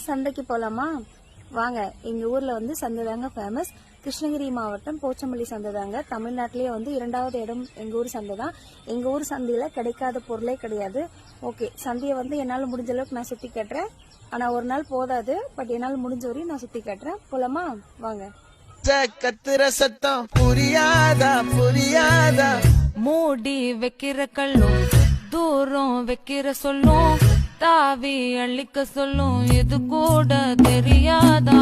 சந்தைக்கு போலாமா? வாங்க. எங்க ஊர்ல வந்து சந்தை தாங்க ஃபேமஸ். கிருஷ்ணகிரி மாவட்டம் போச்சம்பள்ளி சந்தை தாங்க. தமிழ்நாட்டிலேயே வந்து 2வது இடம் எங்க ஊர் சந்தை தான். எங்க ஊர் சந்தையில கிடைக்காத பொருளே கிடையாது. ஓகே, சந்தையை வந்து என்னால முடிஞ்ச அளவுக்கு நான் சுத்தி காட்டுறேன். ஆனா ஒரு நாள் போதாது, பட் என்னால முடிஞ்ச வரையும் நான் சுத்தி காட்டுறேன். போலாமா? வாங்க. கத்துற சத்தம் புரியாதா புரியாதா, மூடி வைக்கிற கல்லும் தூரம் வைக்கிற சொல்லும் தாவி அள்ளிக்க சொல்லும் இது கூட தெரியாதா?